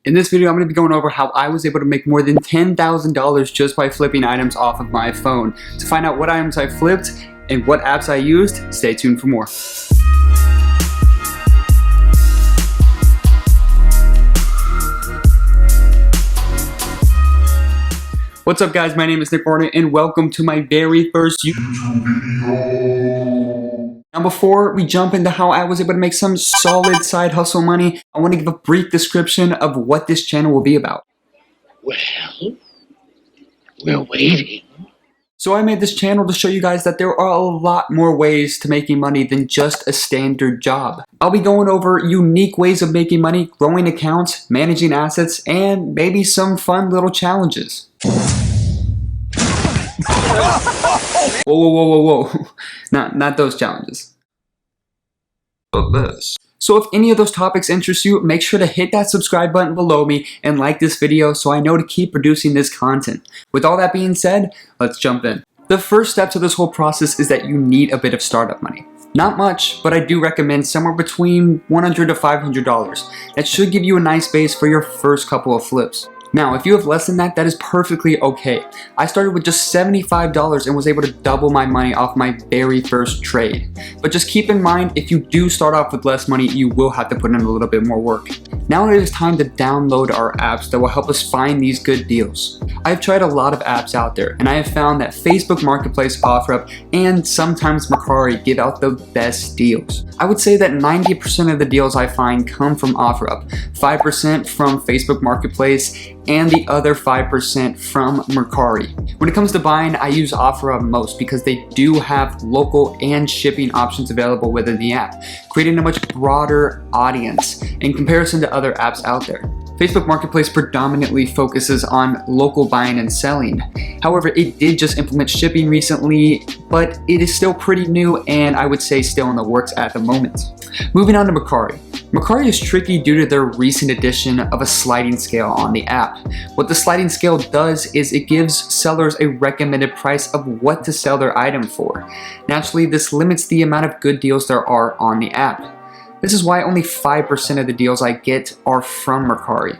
In this video, I'm going to be going over how I was able to make more than $10,000 just by flipping items off of my phone. To find out what items I flipped and what apps I used, stay tuned for more. What's up guys, my name is Nick Barnett and welcome to my very first YouTube video. Now before we jump into how I was able to make some solid side hustle money, I want to give a brief description of what this channel will be about. Well, we're waiting. So I made this channel to show you guys that there are a lot more ways to making money than just a standard job. I'll be going over unique ways of making money, growing accounts, managing assets, and maybe some fun little challenges. Whoa. Not those challenges. But this. So if any of those topics interest you, make sure to hit that subscribe button below me and like this video so I know to keep producing this content. With all that being said, let's jump in. The first step to this whole process is that you need a bit of startup money. Not much, but I do recommend somewhere between $100 to $500. That should give you a nice base for your first couple of flips. Now, if you have less than that, that is perfectly okay. I started with just $75 and was able to double my money off my very first trade. But just keep in mind, if you do start off with less money, you will have to put in a little bit more work. Now it is time to download our apps that will help us find these good deals. I've tried a lot of apps out there, and I have found that Facebook Marketplace, OfferUp, and sometimes Mercari give out the best deals. I would say that 90% of the deals I find come from OfferUp, 5% from Facebook Marketplace, and the other 5% from Mercari. When it comes to buying, I use OfferUp most because they do have local and shipping options available within the app, creating a much broader audience in comparison to other apps out there. Facebook Marketplace predominantly focuses on local buying and selling. However, it did just implement shipping recently, but it is still pretty new and I would say still in the works at the moment. Moving on to Mercari. Mercari is tricky due to their recent addition of a sliding scale on the app. What the sliding scale does is it gives sellers a recommended price of what to sell their item for. Naturally, this limits the amount of good deals there are on the app. This is why only 5% of the deals I get are from Mercari.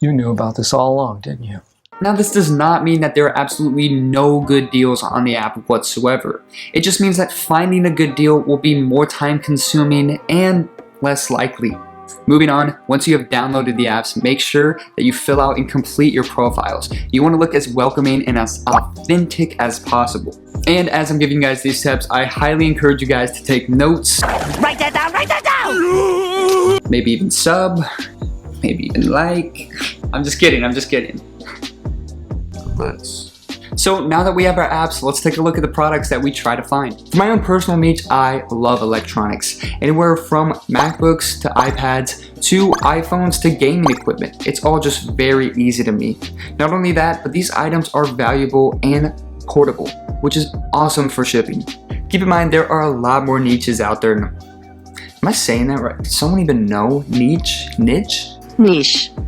You knew about this all along, didn't you? Now this does not mean that there are absolutely no good deals on the app whatsoever. It just means that finding a good deal will be more time consuming and less likely. Moving on, once you have downloaded the apps, make sure that you fill out and complete your profiles. You want to look as welcoming and as authentic as possible. And as I'm giving you guys these steps, I highly encourage you guys to take notes. Write that down, write that down! Maybe even sub, maybe even like. I'm just kidding. So now that we have our apps, let's take a look at the products that we try to find. For my own personal niche, I love electronics. Anywhere from MacBooks to iPads to iPhones to gaming equipment. It's all just very easy to me. Not only that, but these items are valuable and portable, which is awesome for shipping. Keep in mind, there are a lot more niches out there. Am I saying that right? Does someone even know? Niche? Niche.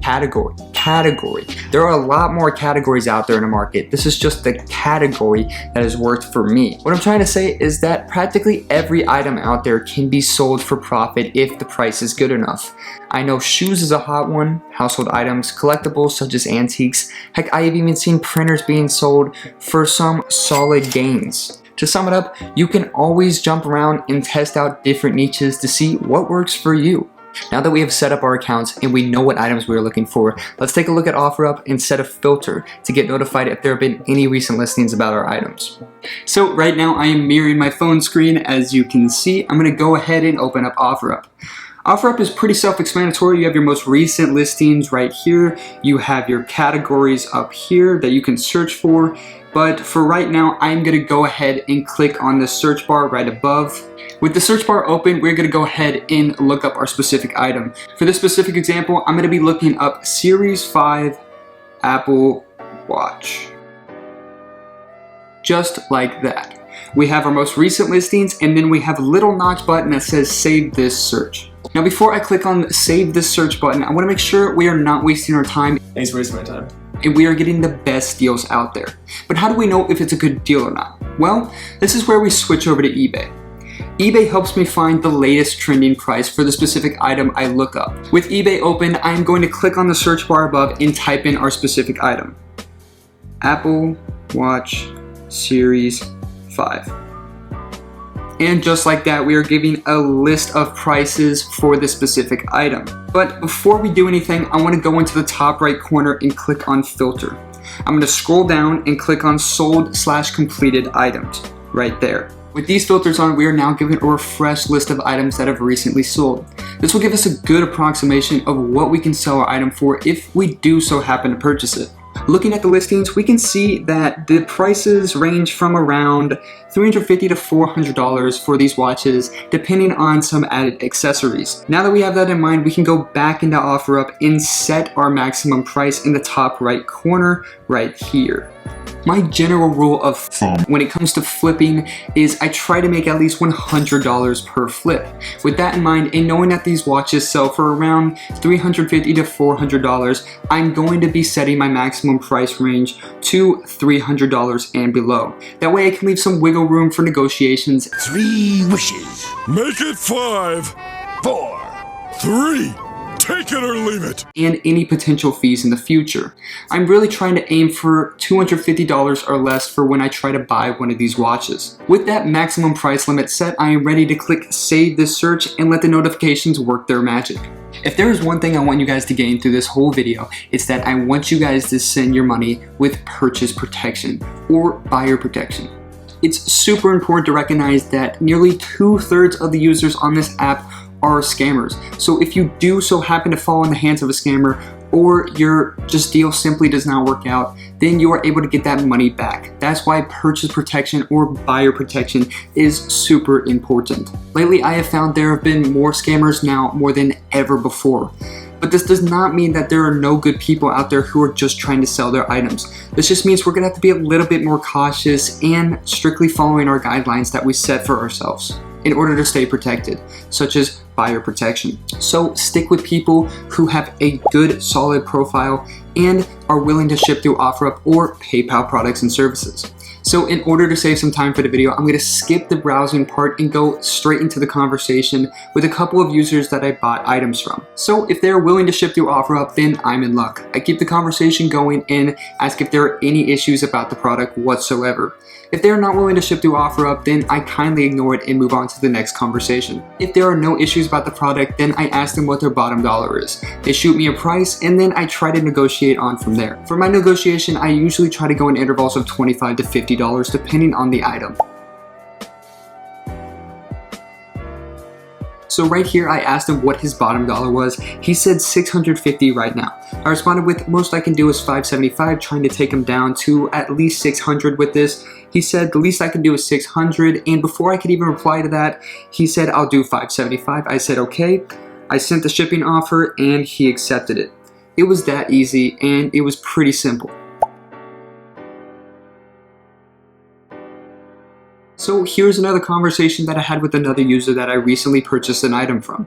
Category. There are a lot more categories out there in the market. This is just the category that has worked for me. What I'm trying to say is that practically every item out there can be sold for profit if the price is good enough. I know shoes is a hot one, household items, collectibles such as antiques. Heck, I have even seen printers being sold for some solid gains. To sum it up, you can always jump around and test out different niches to see what works for you. Now that we have set up our accounts and we know what items we are looking for, let's take a look at OfferUp and set a filter to get notified if there have been any recent listings about our items. So right now I am mirroring my phone screen. As you can see, I'm going to go ahead and open up OfferUp. OfferUp is pretty self-explanatory. You have your most recent listings right here. You have your categories up here that you can search for. But for right now, I'm going to go ahead and click on the search bar right above. With the search bar open, we're going to go ahead and look up our specific item. For this specific example, I'm going to be looking up Series 5 Apple Watch. Just like that. We have our most recent listings, and then we have a little notch button that says Save This Search. Now before I click on Save This Search button, I want to make sure we are not wasting our time. Thanks for wasting my time. And we are getting the best deals out there. But how do we know if it's a good deal or not? Well, this is where we switch over to eBay. eBay helps me find the latest trending price for the specific item I look up. With eBay open, I am going to click on the search bar above and type in our specific item. Apple Watch Series 5. And just like that, we are giving a list of prices for this specific item. But before we do anything, I want to go into the top right corner and click on filter. I'm going to scroll down and click on sold/completed items right there. With these filters on, we are now given a refreshed list of items that have recently sold. This will give us a good approximation of what we can sell our item for if we do so happen to purchase it. Looking at the listings, we can see that the prices range from around $350 to $400 for these watches, depending on some added accessories. Now that we have that in mind, we can go back into OfferUp and set our maximum price in the top right corner right here. My general rule of thumb when it comes to flipping is I try to make at least $100 per flip. With that in mind, and knowing that these watches sell for around $350 to $400, I'm going to be setting my maximum price range to $300 and below. That way I can leave some wiggle room for negotiations. 3 wishes. Make it 5, 4, 3. Take it or leave it. And any potential fees in the future. I'm really trying to aim for $250 or less for when I try to buy one of these watches. With that maximum price limit set, I am ready to click save this search and let the notifications work their magic. If there is one thing I want you guys to gain through this whole video, it's that I want you guys to send your money with purchase protection or buyer protection. It's super important to recognize that nearly 2/3 of the users on this app are scammers. So if you do so happen to fall in the hands of a scammer, or your deal simply does not work out, then you are able to get that money back. That's why purchase protection or buyer protection is super important. Lately, I have found there have been more scammers now more than ever before. But this does not mean that there are no good people out there who are just trying to sell their items. This just means we're gonna have to be a little bit more cautious and strictly following our guidelines that we set for ourselves in order to stay protected, such as buyer protection. So stick with people who have a good, solid profile and are willing to ship through OfferUp or PayPal products and services. So in order to save some time for the video, I'm going to skip the browsing part and go straight into the conversation with a couple of users that I bought items from. So if they're willing to ship through OfferUp, then I'm in luck. I keep the conversation going and ask if there are any issues about the product whatsoever. If they're not willing to ship through OfferUp, then I kindly ignore it and move on to the next conversation. If there are no issues about the product, then I ask them what their bottom dollar is. They shoot me a price and then I try to negotiate on from there. For my negotiation, I usually try to go in intervals of $25 to $50 depending on the item. So right here, I asked him what his bottom dollar was. He said $650 right now. I responded with, most I can do is $575, trying to take him down to at least $600 with this. He said, the least I can do is $600, and before I could even reply to that, he said, I'll do $575. I said, okay. I sent the shipping offer, and he accepted it. It was that easy, and it was pretty simple. So here's another conversation that I had with another user that I recently purchased an item from.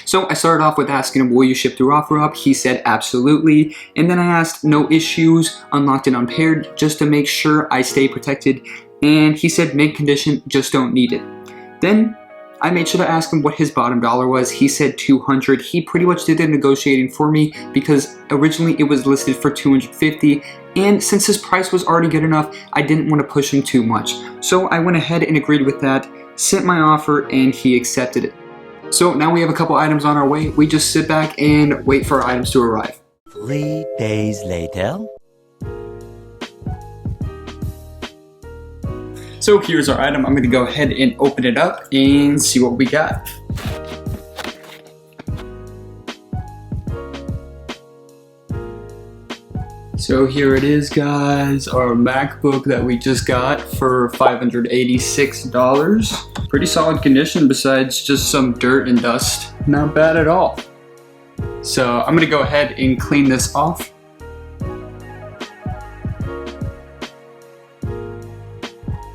So I started off with asking him, will you ship through OfferUp? He said absolutely. And then I asked, no issues, unlocked and unpaired, just to make sure I stay protected. And he said mint condition, just don't need it. Then I made sure to ask him what his bottom dollar was. He said $200. He pretty much did the negotiating for me because originally it was listed for $250. And since his price was already good enough, I didn't want to push him too much. So I went ahead and agreed with that, sent my offer, and he accepted it. So now we have a couple items on our way. We just sit back and wait for our items to arrive. 3 days later. So here's our item. I'm going to go ahead and open it up and see what we got. So here it is, guys, our MacBook that we just got for $586. Pretty solid condition besides just some dirt and dust. Not bad at all. So I'm gonna go ahead and clean this off.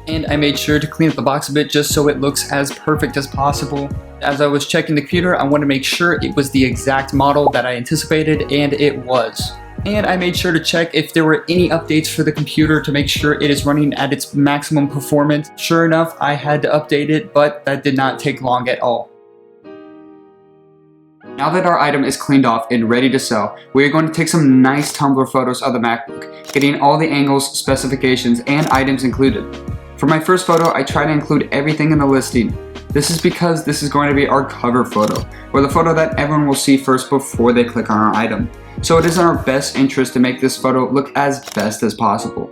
And I made sure to clean up the box a bit just so it looks as perfect as possible. As I was checking the computer, I wanted to make sure it was the exact model that I anticipated, and it was. And I made sure to check if there were any updates for the computer to make sure it is running at its maximum performance. Sure enough, I had to update it, but that did not take long at all. Now that our item is cleaned off and ready to sell, we are going to take some nice Tumblr photos of the MacBook, getting all the angles, specifications, and items included. For my first photo, I try to include everything in the listing. This is because this is going to be our cover photo, or the photo that everyone will see first before they click on our item. So it is in our best interest to make this photo look as best as possible.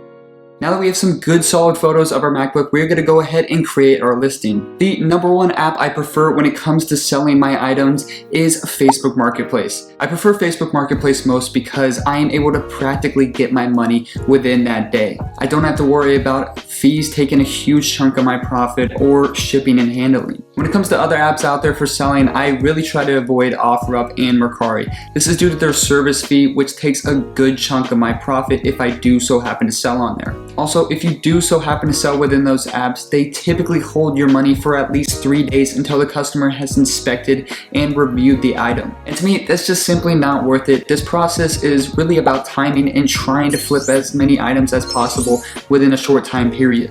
Now that we have some good solid photos of our MacBook, we're going to go ahead and create our listing. The #1 app I prefer when it comes to selling my items is Facebook Marketplace. I prefer Facebook Marketplace most because I am able to practically get my money within that day. I don't have to worry about fees taking a huge chunk of my profit or shipping and handling. When it comes to other apps out there for selling, I really try to avoid OfferUp and Mercari. This is due to their service fee, which takes a good chunk of my profit if I do so happen to sell on there. Also, if you do so happen to sell within those apps, they typically hold your money for at least 3 days until the customer has inspected and reviewed the item. And to me, that's just simply not worth it. This process is really about timing and trying to flip as many items as possible within a short time period.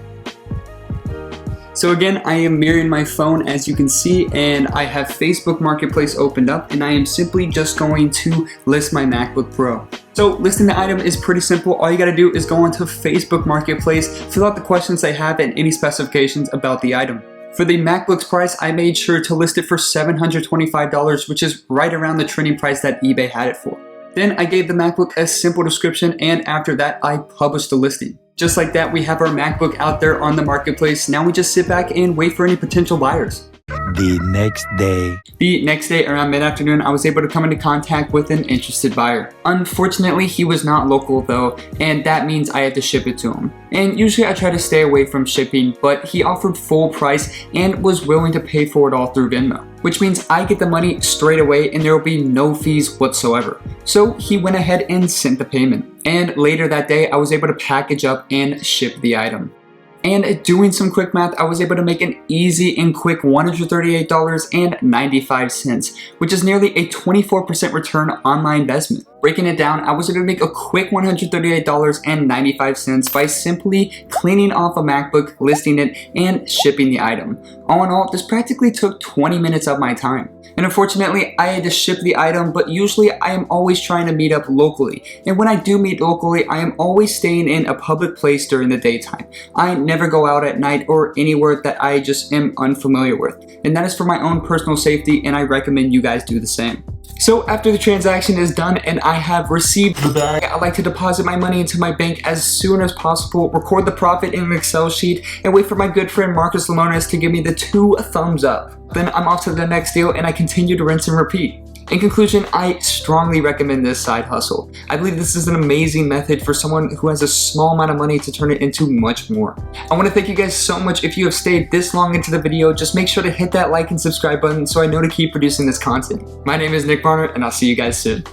So again, I am mirroring my phone as you can see, and I have Facebook Marketplace opened up, and I am simply just going to list my MacBook Pro. So listing the item is pretty simple. All you gotta do is go into Facebook Marketplace, fill out the questions they have and any specifications about the item. For the MacBook's price, I made sure to list it for $725, which is right around the trending price that eBay had it for. Then I gave the MacBook a simple description, and after that, I published the listing. Just like that, we have our MacBook out there on the marketplace. Now we just sit back and wait for any potential buyers. The next day. The next day around mid-afternoon, I was able to come into contact with an interested buyer. Unfortunately, he was not local though, and that means I had to ship it to him. And usually I try to stay away from shipping, but he offered full price and was willing to pay for it all through Venmo, which means I get the money straight away and there will be no fees whatsoever. So he went ahead and sent the payment. And later that day, I was able to package up and ship the item. And doing some quick math, I was able to make an easy and quick $138.95, which is nearly a 24% return on my investment. Breaking it down, I was able to make a quick $138.95 by simply cleaning off a MacBook, listing it, and shipping the item. All in all, this practically took 20 minutes of my time. And unfortunately, I had to ship the item, but usually I am always trying to meet up locally. And when I do meet locally, I am always staying in a public place during the daytime. I never go out at night or anywhere that I just am unfamiliar with. And that is for my own personal safety, and I recommend you guys do the same. So after the transaction is done and I have received the bag, I like to deposit my money into my bank as soon as possible, record the profit in an Excel sheet, and wait for my good friend Marcus Lamonis to give me the 2 thumbs up. Then I'm off to the next deal and I continue to rinse and repeat. In conclusion, I strongly recommend this side hustle. I believe this is an amazing method for someone who has a small amount of money to turn it into much more. I want to thank you guys so much. If you have stayed this long into the video, just make sure to hit that like and subscribe button so I know to keep producing this content. My name is Nick Barnard and I'll see you guys soon.